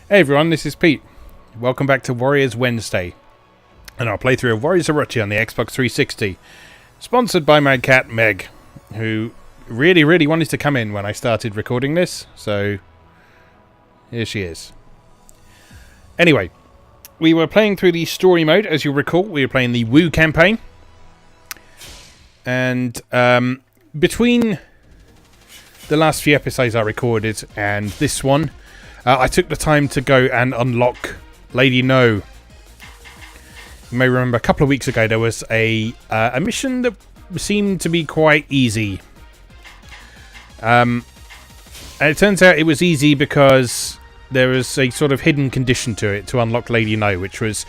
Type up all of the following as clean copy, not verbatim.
Hey everyone, this is Pete. Welcome back to Warriors Wednesday, and our playthrough of Warriors Orochi on the Xbox 360. Sponsored by my cat Meg, who really wanted to come in when I started recording this, so here she is. Anyway, we were playing through the story mode. As you'll recall, we were playing the Wu campaign, and between the last few episodes I recorded and this one, I took the time to go and unlock Lady No. You may remember a couple of weeks ago there was a mission that seemed to be quite easy. And it turns out it was easy because there was a sort of hidden condition to it to unlock Lady No, which was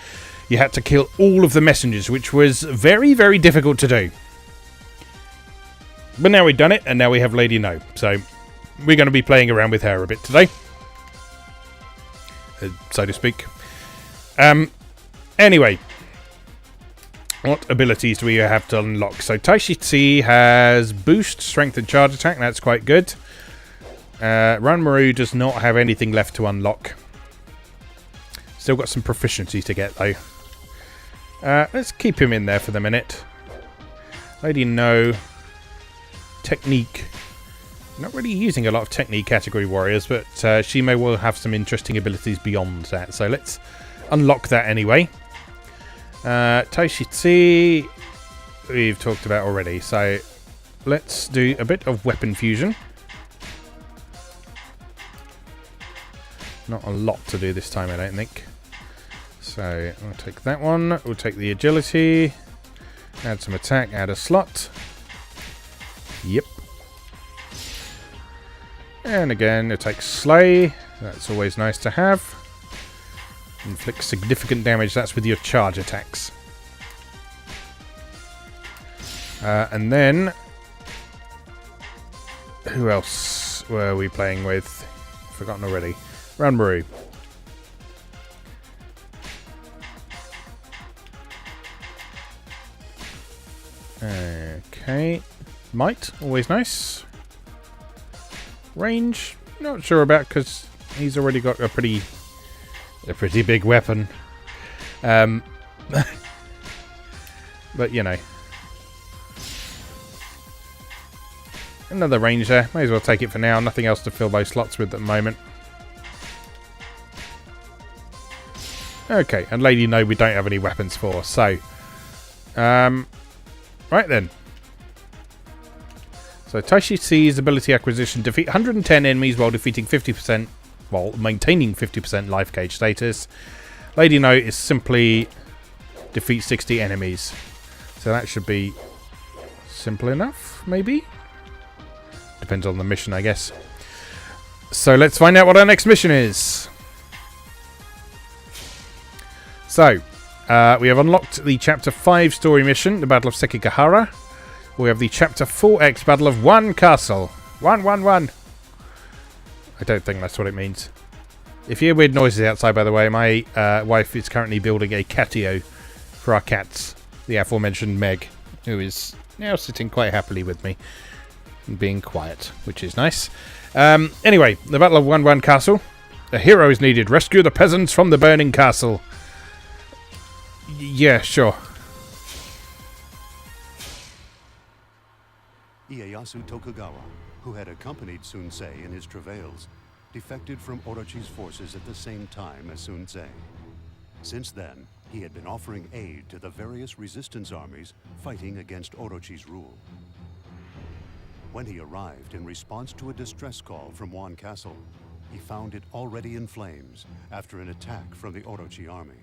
you had to kill all of the messengers, which was very difficult to do. But now we've done it, and now we have Lady No. So we're going to be playing around with her a bit today, so to speak. Anyway, what abilities do we have to unlock? So Taishitsi has boost, strength and charge attack. That's quite good. Ranmaru does not have anything left to unlock. Still got some proficiencies to get though. Let's keep him in there for the minute. Lady No. Technique. Not really using a lot of technique category warriors, but she may well have some interesting abilities beyond that. So let's unlock that anyway. Taishitsi we've talked about already. So let's do a bit of weapon fusion. Not a lot to do this time, I don't think. So we'll take that one. We'll take the agility. Add some attack. Add a slot. Yep. And again, it takes Slay. That's always nice to have. Inflict significant damage. That's with your charge attacks. And then, who else were we playing with? Forgotten already. Ranmaru. Okay. Might, always nice. Range, not sure about because he's already got a pretty big weapon. But you know, another range there. May as well take it for now. Nothing else to fill those slots with at the moment. Okay, and Lady No, we don't have any weapons for. So, right then. So Taishitsu's ability acquisition: defeat 110 enemies while defeating 50%, while maintaining 50% life gauge status. Lady No is simply defeat 60 enemies. So that should be simple enough, maybe? Depends on the mission, I guess. So let's find out what our next mission is. So, we have unlocked the Chapter 5 story mission, the Battle of Sekigahara. We have the Chapter 4X Battle of One Castle. One. I don't think that's what it means. If you hear weird noises outside, by the way, my wife is currently building a catio for our cats. The aforementioned Meg, who is now sitting quite happily with me and being quiet, which is nice. Anyway, the Battle of One Castle. A hero is needed. Rescue the peasants from the burning castle. Yeah, sure. Ieyasu Tokugawa, who had accompanied Sun Ce in his travails, defected from Orochi's forces at the same time as Sun Ce. Since then, he had been offering aid to the various resistance armies fighting against Orochi's rule. When he arrived in response to a distress call from Wan Castle, he found it already in flames after an attack from the Orochi army.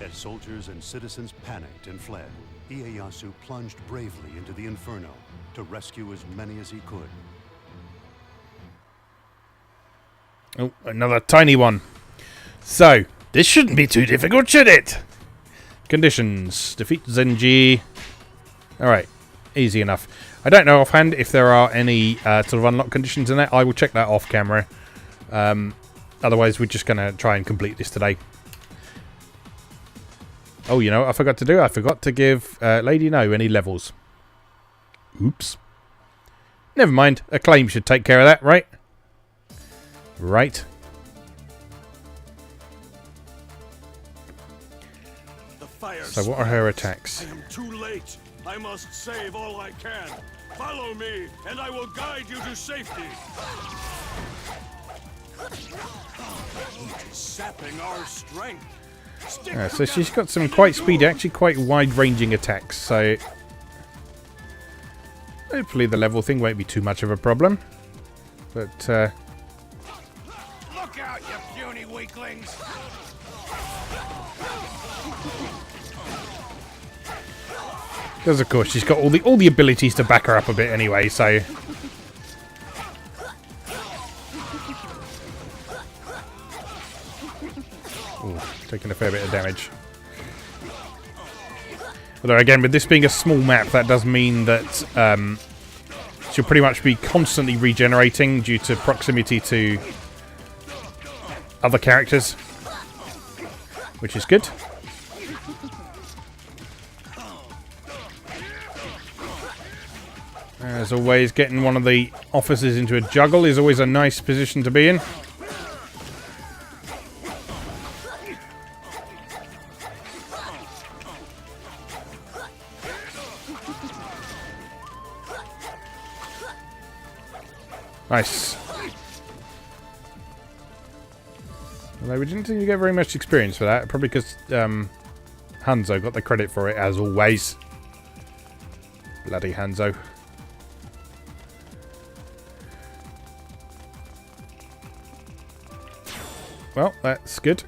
As soldiers and citizens panicked and fled, Ieyasu plunged bravely into the inferno to rescue as many as he could. Oh, another tiny one. So, this shouldn't be too difficult, should it? Conditions. Defeat Zenji. Alright, easy enough. I don't know offhand if there are any sort of unlock conditions in that. I will check that off camera. Otherwise, we're just going to try and complete this today. Oh, you know what I forgot to do? I forgot to give Lady No any levels. Oops. Never mind. Acclaim should take care of that, right? Right. fire. So what are her attacks? I am too late. I must save all I can. Follow me, and I will guide you to safety. He's sapping our strength. So she's got some quite speedy, actually quite wide-ranging attacks. So hopefully the level thing won't be too much of a problem. But look out, you puny weaklings! because of course she's got all the abilities to back her up a bit anyway. So taking a fair bit of damage. Although again, with this being a small map, that does mean that she'll pretty much be constantly regenerating due to proximity to other characters, which is good. As always, getting one of the officers into a juggle is always a nice position to be in. Nice. Although we didn't think you get very much experience for that. Probably because Hanzo got the credit for it, as always. Bloody Hanzo. Well, that's good.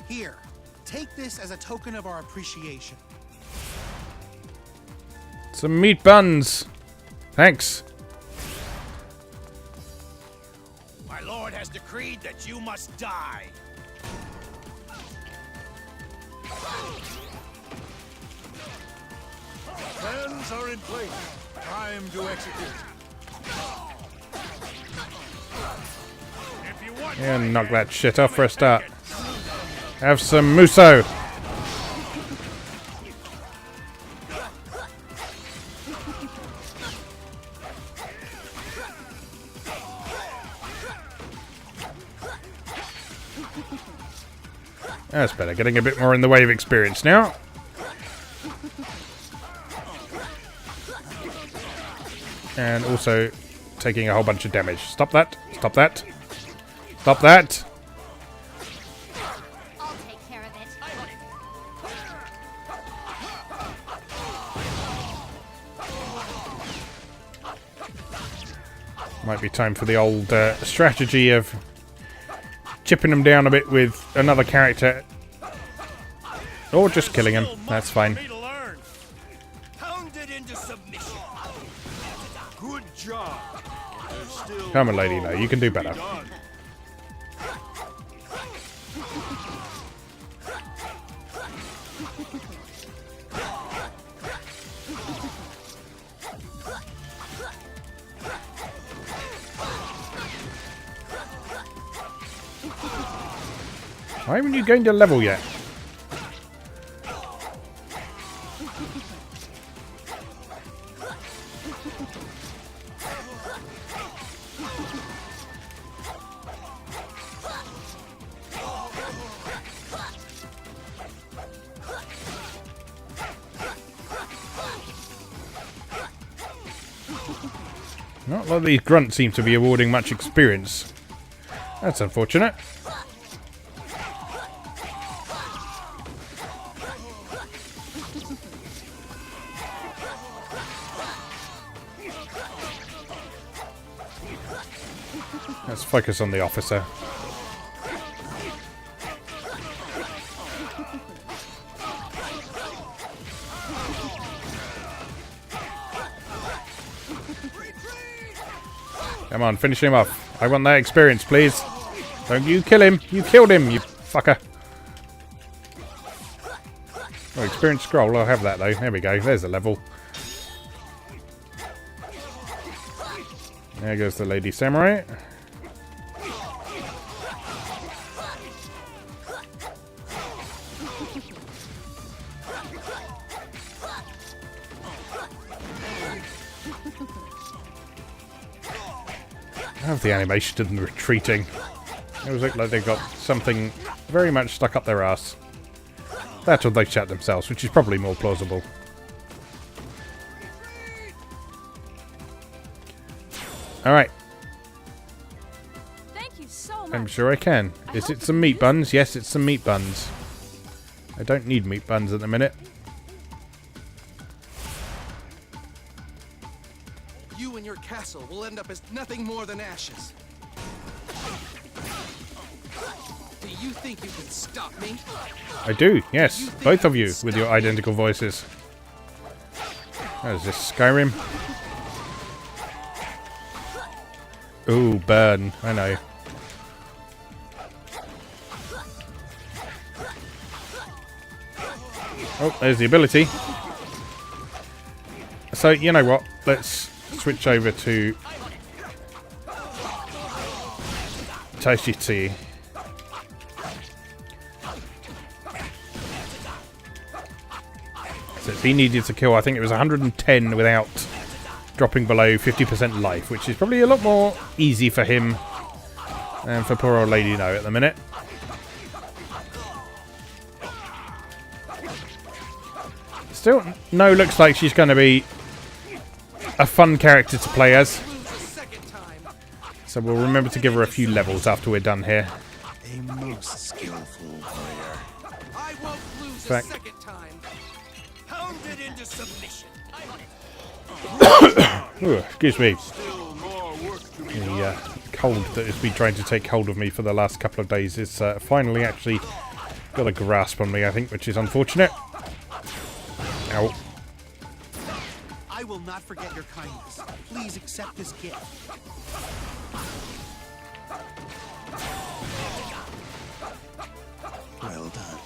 Here, take this as a token of our appreciation. Some meat buns. Thanks. My lord has decreed that you must die. Plans are in place. Time to execute. If you want Yeah, knock that shit off for a start. Have some Musou. That's better. Getting a bit more in the way of experience now. And also taking a whole bunch of damage. Stop that. Stop that. Stop that. I'll take care of it. Might be time for the old strategy of chipping them down a bit with another character. Or just killing him. That's fine. Pounded into submission. Good job. There's still Come on, lady. No, you can do better. done. Why haven't you gained a level yet? Not a lot of these grunts seem to be awarding much experience. That's unfortunate. Let's focus on the officer. Come on, finish him off. I want that experience, please. Don't you kill him. You killed him, you fucker. Oh, experience scroll. I'll have that, though. There we go. There's a level. There goes the lady samurai. I love the animation of them retreating. It was like they got something very much stuck up their ass. That or they shot themselves, which is probably more plausible. Alright. Thank you so much. I'm sure I can. Is it some meat buns? Yes, it's some meat buns. I don't need meat buns at the minute. You and your castle will end up as nothing more than ashes. Do you think you can stop me? I do, yes. Both of you with your identical voices. What is this, Skyrim? Ooh, burn. I know. Oh, there's the ability. So, you know what? Let's switch over to Taishitsu. So he needed to kill, I think it was 110 without dropping below 50% life, which is probably a lot more easy for him than for poor old Lady No at the minute. Still, No looks like she's going to be a fun character to play as. So we'll remember to give her a few levels after we're done here. A most skillful warrior. I won't lose a Fact. second time. Pounded into submission. Ooh, excuse me. Still more work to be The done. cold that has been trying to take hold of me for the last couple of days is finally actually got a grasp on me, I think, which is unfortunate. Ow. I will not forget your kindness. Please accept this gift. Well done.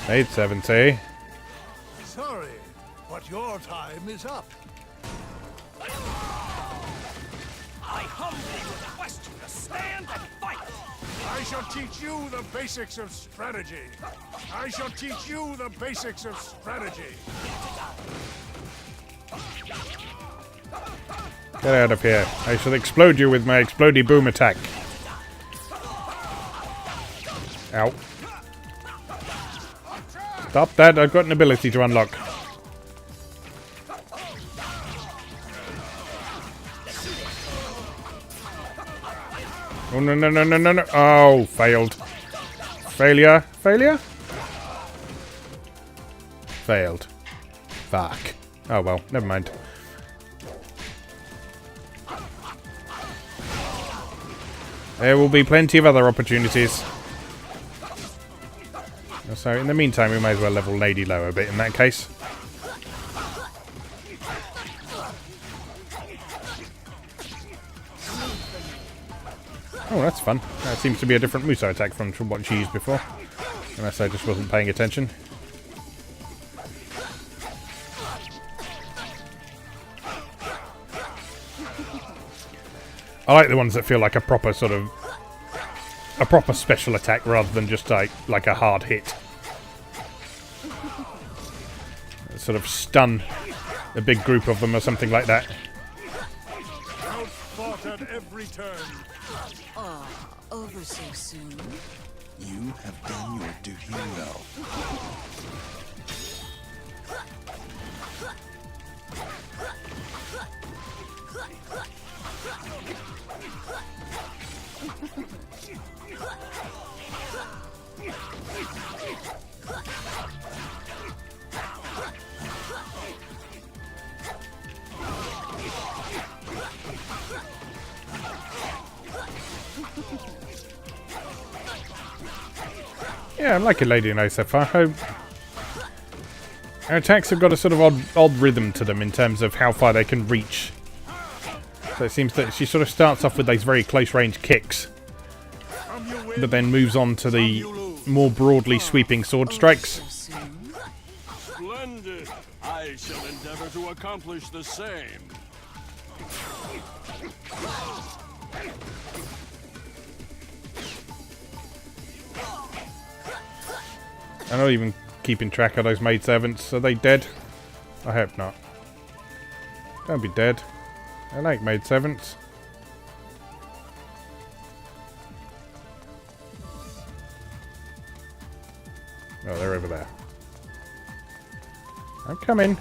Maidservants, eh? Sorry, but your time is up. I humbly request you to stand and fight. I shall teach you the basics of strategy. I shall teach you the basics of strategy. Get out of here. I shall explode you with my explodey boom attack. Ow. Stop that, I've got an ability to unlock. Oh, no, no, no, no, no, no. Oh, failed. Failure. Failure? Failed. Fuck. Oh, well, never mind. There will be plenty of other opportunities. So, in the meantime, we may as well level Lady Low a bit in that case. Oh, that's fun. That seems to be a different Musou attack from what she used before. Unless I just wasn't paying attention. I like the ones that feel like a proper sort of... a proper special attack rather than just like a hard hit. Sort of stun a big group of them or something like that. Outfought at every turn. Over so soon. You have done your duty well. Yeah, I'm liking Lady No so far. Her attacks have got a sort of odd rhythm to them in terms of how far they can reach. So it seems that she sort of starts off with those very close range kicks, From you win, but then moves on to the more broadly sweeping sword strikes. So soon. Splendid. I shall endeavor to accomplish the same. I'm not even keeping track of those maidservants. Are they dead? I hope not. Don't be dead. I like maidservants. Oh, they're over there. I'm coming.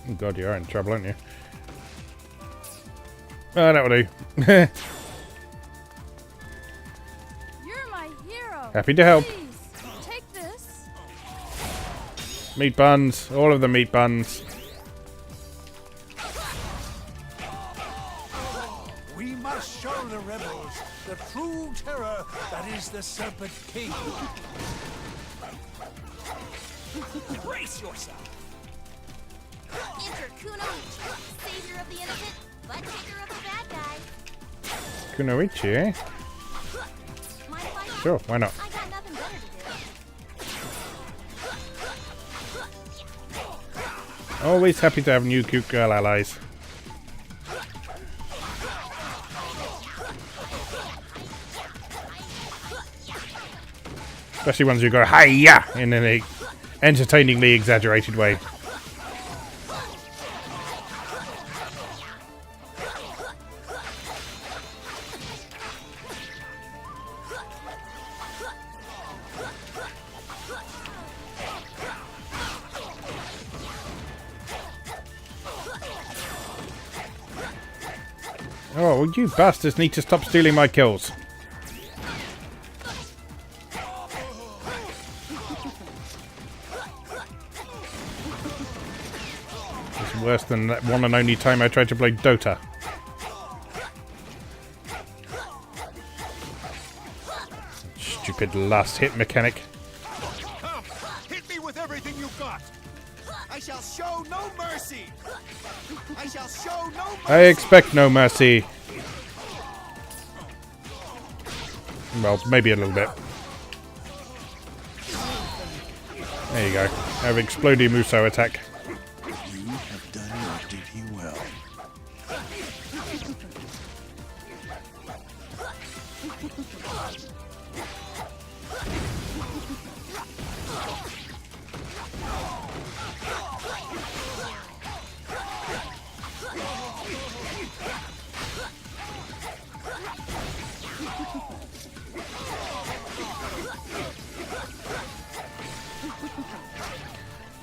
Oh god, you are in trouble, aren't you? Oh, that will do. You're my hero. Happy to help. Please, take this. Meat buns. All of the meat buns. We must show the rebels the true terror that is the Serpent King. Brace yourself. Enter Kunoichi, savior of the innocent, but taker of the bad guy. Kunoichi, eh? Mind if I help? Sure, why not? I got nothing better to do. Always happy to have new cute girl allies. Especially ones who go hi-ya in an entertainingly exaggerated way. Oh, well, you bastards need to stop stealing my kills. It's worse than that one and only time I tried to play Dota. Stupid last hit mechanic. Come, hit me with everything you've got. I shall show no mercy. I shall show no mercy. I expect no mercy. Well, maybe a little bit. There you go. Have exploding Musou attack. You have done your duty well.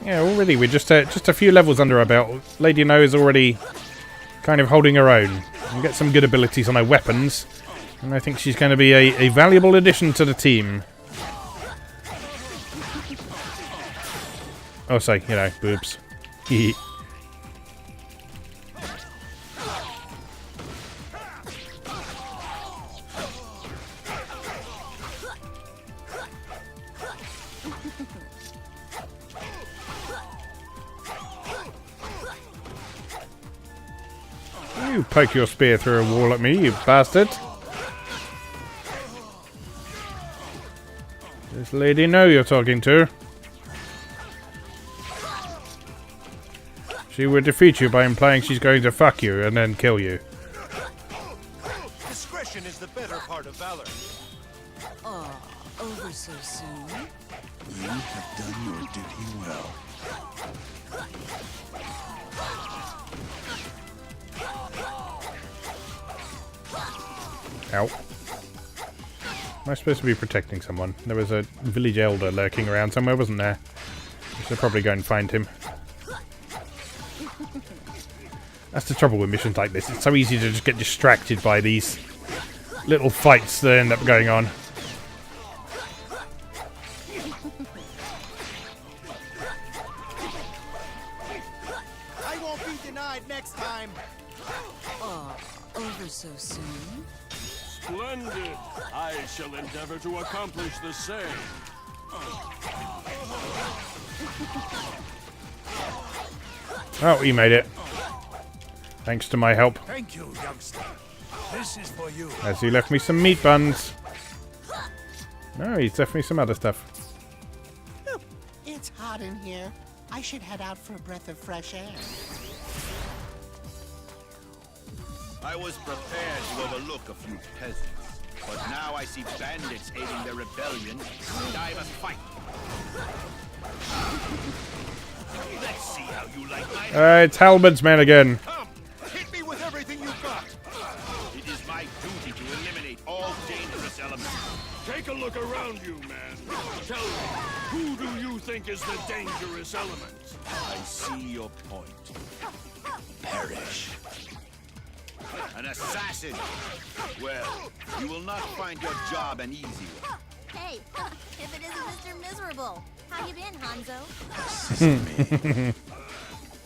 Yeah, already we're just a few levels under our belt. Lady No is already kind of holding her own. We get some good abilities on her weapons, and I think she's going to be a valuable addition to the team. Also, you know, boobs. You poke your spear through a wall at me, you bastard. This lady know you're talking to. She would defeat you by implying she's going to fuck you and then kill you. Discretion is the better part of valor. Over so soon. You have done your duty well. Ow. Am I supposed to be protecting someone? There was a village elder lurking around somewhere, wasn't there? I should probably go and find him. That's the trouble with missions like this. It's so easy to just get distracted by these little fights that end up going on. I won't be denied next time. Over so soon. Splendid. I shall endeavor to accomplish the same. Oh, you made it. Thanks to my help. Thank you, youngster. This is for you. As he left me some meat buns. No, he's left me some other stuff. It's hot in here. I should head out for a breath of fresh air. I was prepared to overlook a few peasants, but now I see bandits aiding their rebellion, and I must fight. Let's see how you like my... It's Halberd's men again. Come, hit me with everything you've got. It is my duty to eliminate all Who do you think is the dangerous element? I see your point. Perish. An assassin! Well, you will not find your job an easy one. Hey, if it isn't Mr. Miserable. How you been, Hanzo?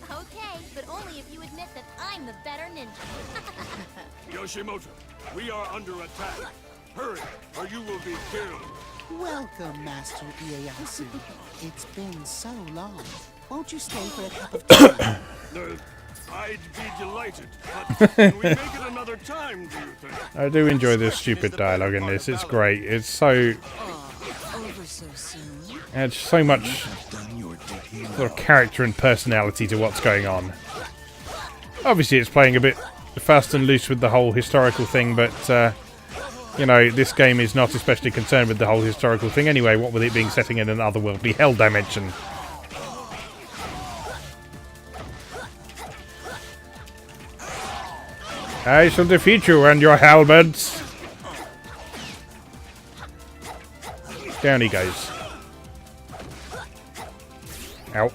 Okay, but only if you admit that I'm the better ninja. Yoshimoto, we are under attack. Hurry, or you will be killed. Welcome, Master Ieyasu. It's been so long. Won't you stay for a cup of tea? I'd be delighted, but can we make it another time, do you think? I do enjoy this stupid dialogue in this. It's great. It's so... Over so soon. adds so much sort of character and personality to what's going on. Obviously, it's playing a bit fast and loose with the whole historical thing, but... you know, this game is not especially concerned with the whole historical thing anyway, what with it being setting in an otherworldly hell dimension. I shall defeat you and your halberds. Down he goes. Ow.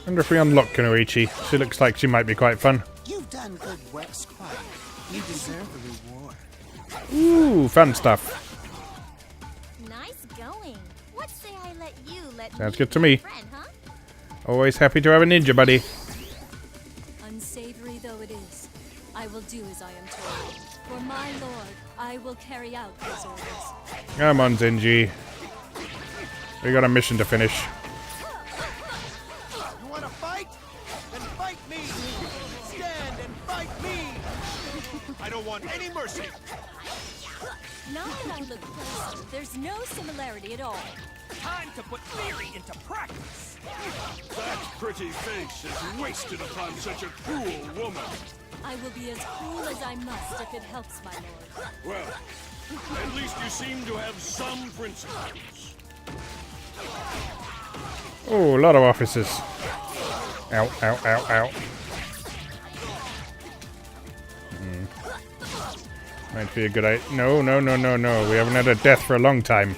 Wonder if we unlock Orochi. She looks like she might be quite fun. You've done good work, Squire. You deserve a reward. Ooh, fun stuff. Nice going. What say I let you let Sounds good to me. Friend, huh? Always happy to have a ninja buddy. Unsavory though it is, I will do as I am told. For my lord, I will carry out his orders. Come on, Zenji. We got a mission to finish. You want to fight? Then fight me! Stand and fight me! I don't want any mercy! Now that I look closer, there's no similarity at all. Time to put theory into practice! That pretty face is wasted upon such a cruel woman. I will be as cruel as I must if it helps my lord. Well, at least you seem to have some principles. Oh, a lot of officers. Ow, ow, ow, ow. Might be a good idea. No, no, no, no, no. We haven't had a death for a long time.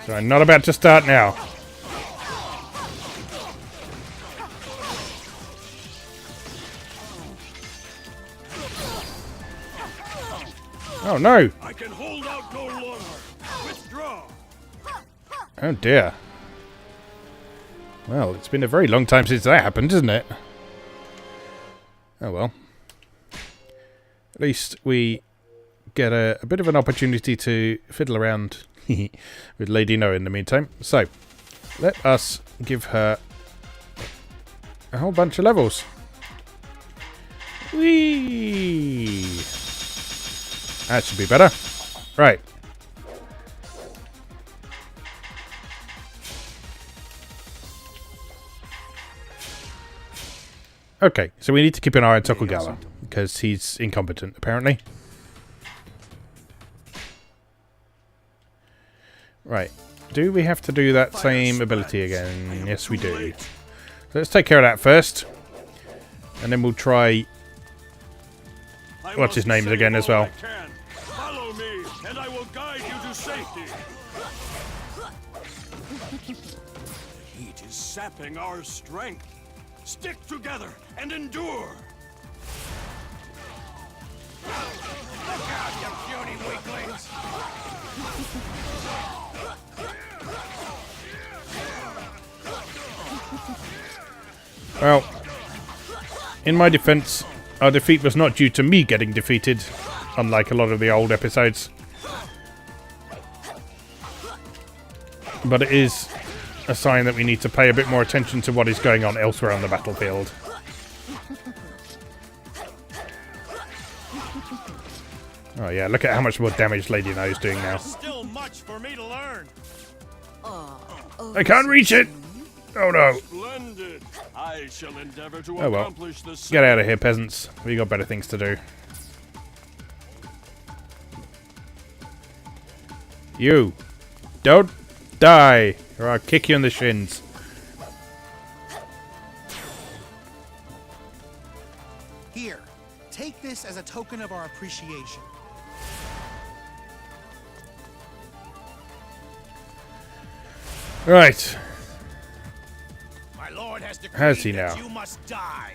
So I'm not about to start now. Oh no! I can hold out no longer. Withdraw. Oh dear. Well, it's been a very long time since that happened, isn't it? Oh well. At least we get a bit of an opportunity to fiddle around with Lady No in the meantime. So, let us give her a whole bunch of levels. Whee! That should be better. Right. Okay, so we need to keep an eye on Tokugawa, because he's incompetent, apparently. Right. Do we have to do that same ability again? Yes, we do. So let's take care of that first. And then we'll try... what's his name again as well? Follow me, and I will guide you to safety. The heat is sapping our strength. Stick together and endure. Look out, you puny weaklings! Well, in my defense, our defeat was not due to me getting defeated, unlike a lot of the old episodes. But it is a sign that we need to pay a bit more attention to what is going on elsewhere on the battlefield. Oh yeah, look at how much more damage Lady No is doing now. Still much for me to learn. I can't reach it! Oh no. Splendid. I shall endeavor to Oh well. accomplish the same. Get out of here, peasants. We got better things to do. You. Don't die, or I'll kick you in the shins. Here, Take this as a token of our appreciation. Right. My lord has decreed Has he that now? you must die.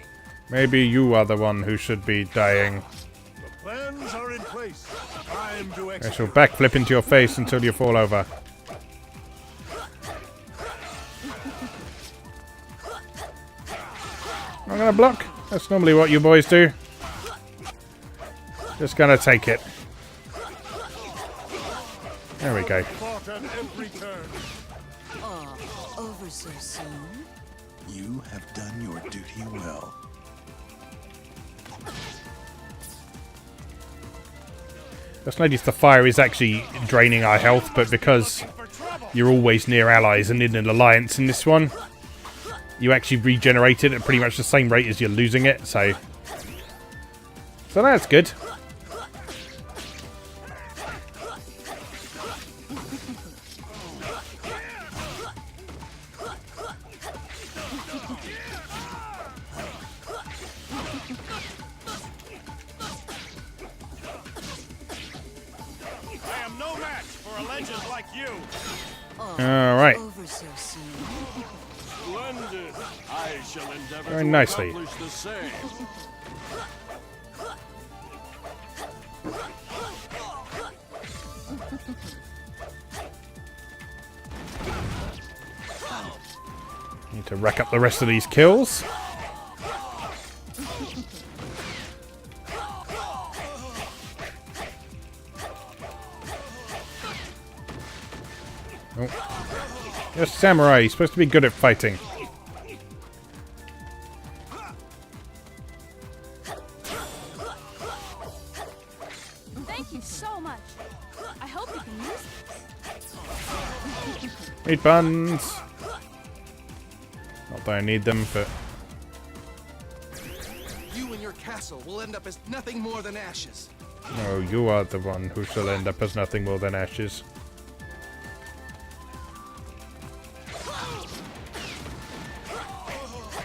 Maybe you are the one who should be dying. The plans are in place. Time to I execute. shall backflip into your face until you fall over. I'm gonna block. That's normally what you boys do. Just gonna take it. There we go. Fought at every turn. Oh, over so soon? You have done your duty well. Just noticed the fire is actually draining our health, but because you're always near allies and in an alliance in this one, you actually regenerate it at pretty much the same rate as you're losing it, so that's good. I am no match for a legend like you. All right. Over so soon? Splendid. I shall endeavor Very to nicely. accomplish the same. Need to rack up the rest of these kills. Oh. You're a samurai. You're supposed to be good at fighting. Thank you so much. I hope you can use this. Meat buns. Not that I need them, but You and your castle will end up as nothing more than ashes. no, you are the one who shall end up as nothing more than ashes.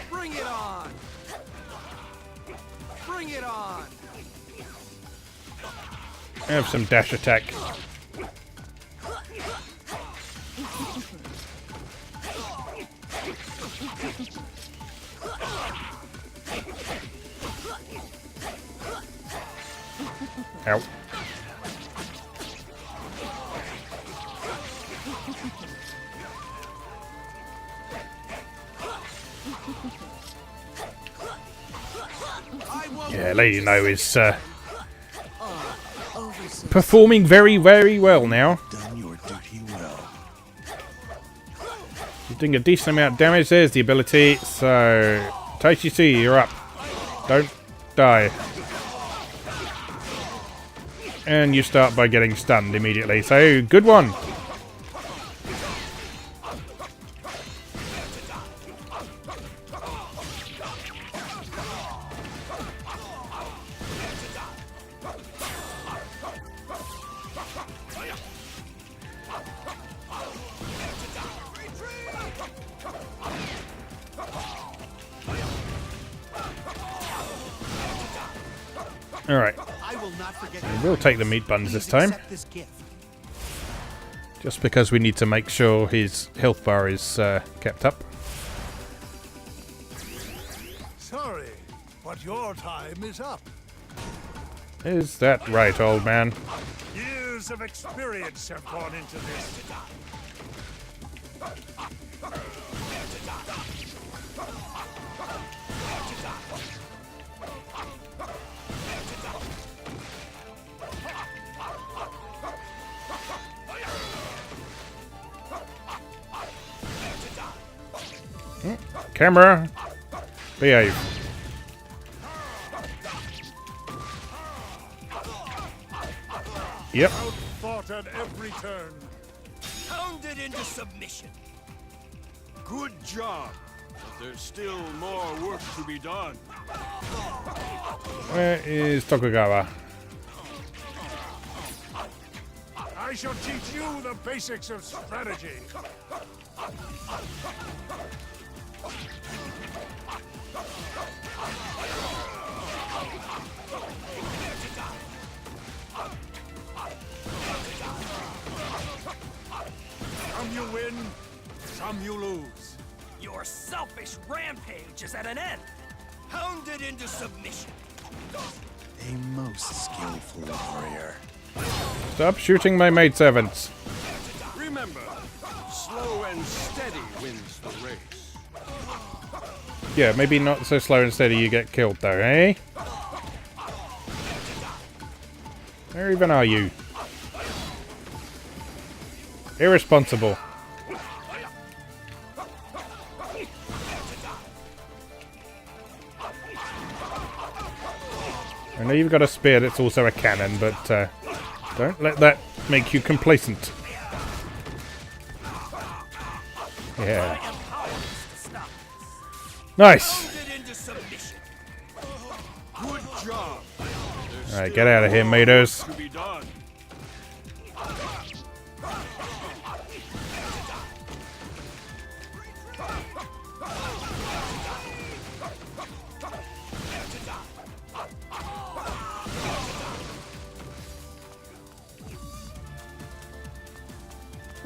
Bring it on! Bring it on! Have some dash attack. Ow. Yeah, Lady No is Over so performing very, very well now. Done your duty well. You're doing a decent amount of damage. There's the ability. So, Taichi C, you're up. Don't die. And you start by getting stunned immediately. So, good one. Alright. I will not forget. We'll take the meat buns this time. Accept this gift. Just because we need to make sure his health bar is kept up. Sorry, but your time is up. Is that right, old man? Years of experience have gone into this. Camera! Behave. Yep. Outfought at every turn. Pounded into submission. Good job. But there's still more work to be done. Where is Tokugawa? I shall teach you the basics of strategy. Come you lose. Your selfish rampage is at an end. Hounded into submission. A most skillful warrior. Stop shooting my maidservants. Remember, slow and steady wins the race. Yeah, maybe not so slow and steady you get killed though, eh? Where even are you? Irresponsible. I know you've got a spear that's also a cannon, but don't let that make you complacent. Yeah. Nice! Good job. Alright, get out of here, maters. To be done.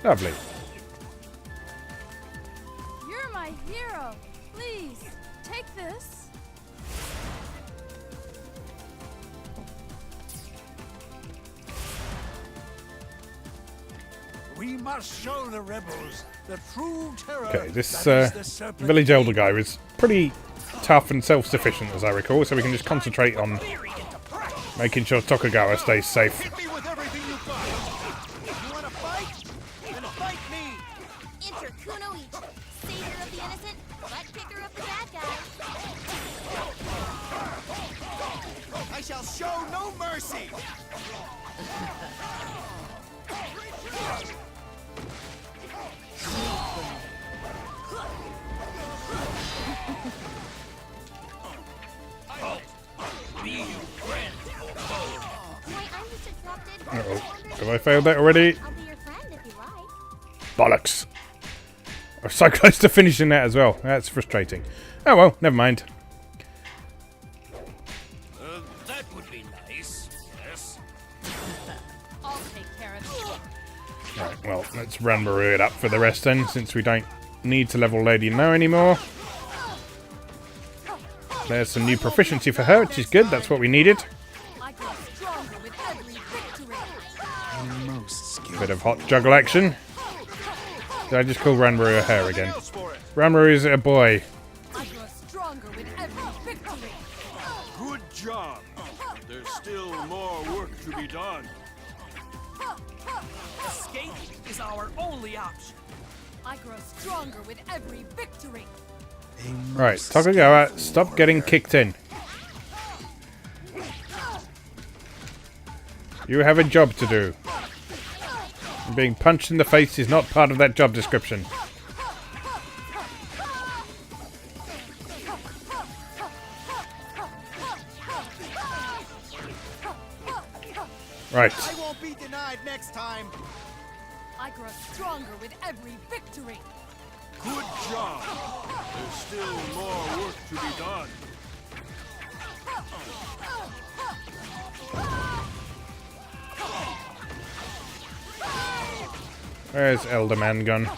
Lovely. You're my hero. Please, take this. We must show the rebels the true terror. Okay, this that is the serpent village elder guy was pretty tough and self-sufficient, as I recall, so we can just concentrate on making sure Tokugawa stays safe. Hit me with everything you got. You want to fight? Then fight me. Enter Kunoichi, savior of the innocent, butt kicker of the bad guys. I shall show no mercy. My I'm just accepted. Uh-oh. Have I failed that already? I'll be your friend if you like. Bollocks. I'm so close to finishing that as well. That's frustrating. Oh well, never mind. That would be nice. Yes. I'll take care of it. Right, well, let's Ranmaru it up for the rest then, since we don't need to level Lady No anymore. There's some new proficiency for her, which is good. That's what we needed. I grow stronger with every victory. A most skillful. Bit of hot juggle action. Did I just call Ranmaru a her again? Ranmaru is a boy. I grow stronger with every victory. Good job. There's still more work to be done. Escape is our only option. I grow stronger with every victory. A Right, most Tokugawa, skillful stop getting warrior. kicked in. You have a job to do. Being punched in the face is not part of that job description. Right. I won't be denied next time. I grow stronger with every victory. Good job. There's still more work to be done. Where's Elder Man gone?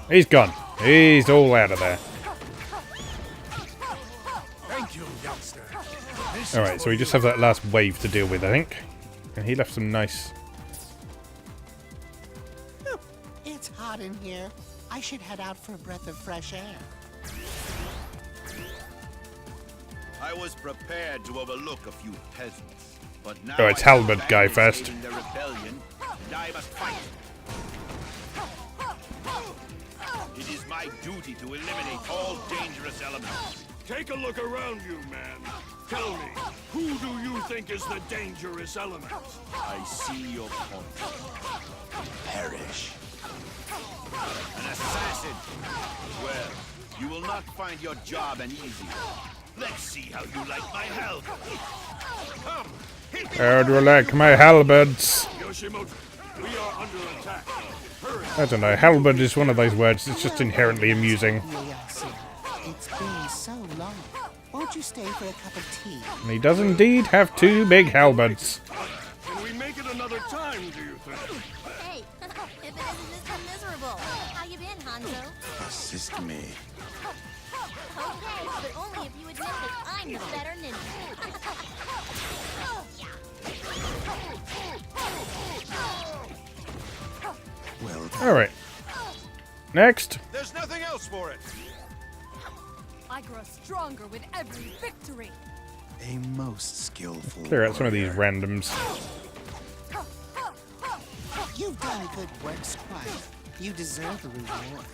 He's gone. He's all out of there. Thank you, youngster. This Alright, is so we for just you. have that last wave to deal with, I think. And he left some nice... It's hot in here. I should head out for a breath of fresh air. I was prepared to overlook a few peasants, but now Oh, it's I see halberd guy bandits first. aiding the rebellion, and I must fight. It is my duty to eliminate all dangerous elements. Take a look around you, man. Tell me, who do you think is the dangerous element? I see your point. Perish. An assassin. Well, you will not find your job an easy one. Let's see how you like my help. Come, hit me. How do you like my halberds? Yoshimoto, we are under attack. Hurry. I don't know, halberd is one of those words that's just inherently amusing. Ieyasu, it's been so long. Won't you stay for a cup of tea? And he does indeed have two big halberds. Can we make it another time, do you think? Hey, if it isn't Mr. Miserable. How you been, assist me. Okay, but only if you admit that I'm the better ninja. Well done. Alright. Next. There's nothing else for it. I grow stronger with every victory. A most skillful Clear out some of these warrior. randoms. You've done good work, Squire. You deserve a reward.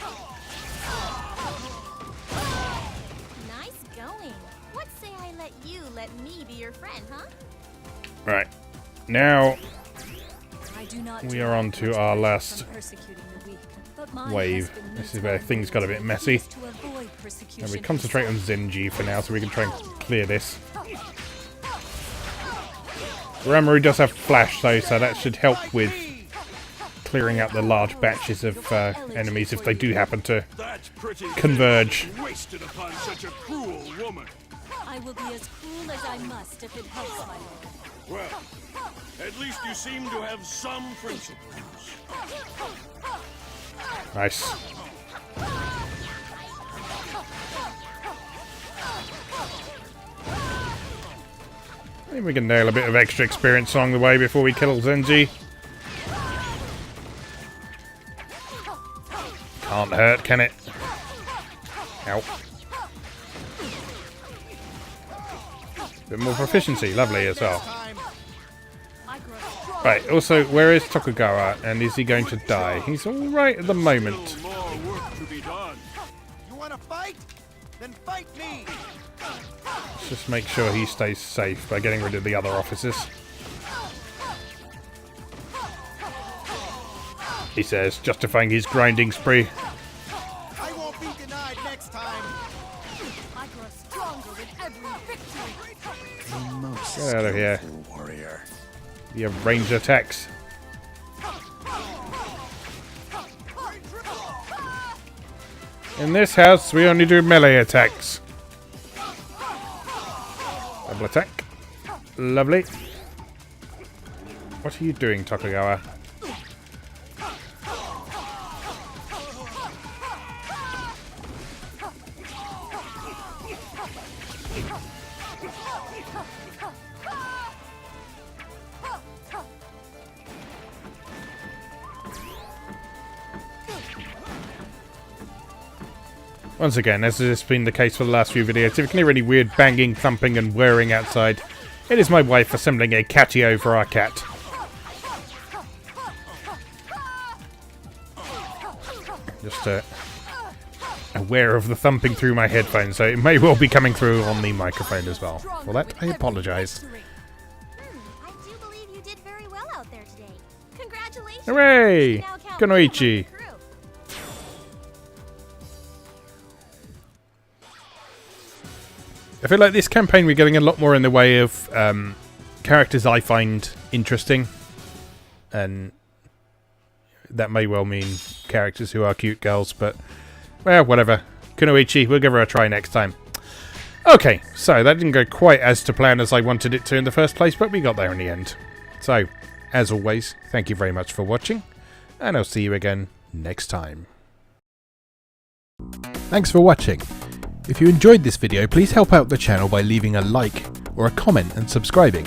Nice going. What say I let me be your friend, huh? Right. Now I do not we are on to our last persecuting the weak, but my wave. husband This is needs where my things got a bit messy. to avoid persecution. And we concentrate on Zenji for now so we can try and clear this. Ramaru does have flash though, so that should help with clearing out the large batches of enemies if they do happen to That's pretty converge. wasted upon such a cruel woman. I will be as cruel as I must if it helps my lord. Well, at least you seem to have some principles. Nice. I think we can nail a bit of extra experience along the way before we kill Zenji. Can't hurt, can it? Ow. Bit more proficiency, lovely as well. I grow strong. Right, also, where is Tokugawa and is he going to die? He's alright at the moment. Still more work to be done. You want to fight? Then fight me. Let's just make sure he stays safe by getting rid of the other officers. He says, justifying his grinding spree. I won't be denied next time. I grow stronger with every victory. A most Get out of here. skillful warrior. The range attacks. In this house, we only do melee attacks. Double attack. Lovely. What are you doing, Tokugawa? Once again, as has been the case for the last few videos, if you can hear any weird banging, thumping and whirring outside, it is my wife assembling a catio for our cat. Just aware of the thumping through my headphones, so it may well be coming through on the microphone as well. For that, I apologise. I do believe you did very well out there today. Congratulations. Hooray! You now count Kunoichi! one on the crew. I feel like this campaign we're getting a lot more in the way of characters I find interesting. And that may well mean characters who are cute girls, but, well, whatever. Kunoichi, we'll give her a try next time. Okay, so that didn't go quite as to plan as I wanted it to in the first place, but we got there in the end. So, as always, thank you very much for watching, and I'll see you again next time. Thanks for watching. If you enjoyed this video, please help out the channel by leaving a like or a comment and subscribing.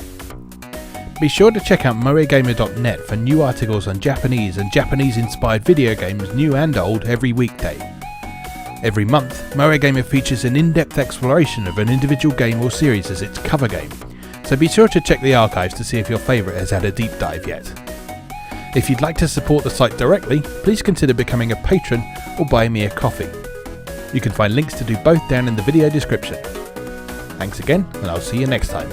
Be sure to check out moegamer.net for new articles on Japanese and Japanese-inspired video games, new and old, every weekday. Every month, Moegamer features an in-depth exploration of an individual game or series as its cover game, so be sure to check the archives to see if your favourite has had a deep dive yet. If you'd like to support the site directly, please consider becoming a patron or buying me a coffee. You can find links to do both down in the video description. Thanks again, and I'll see you next time.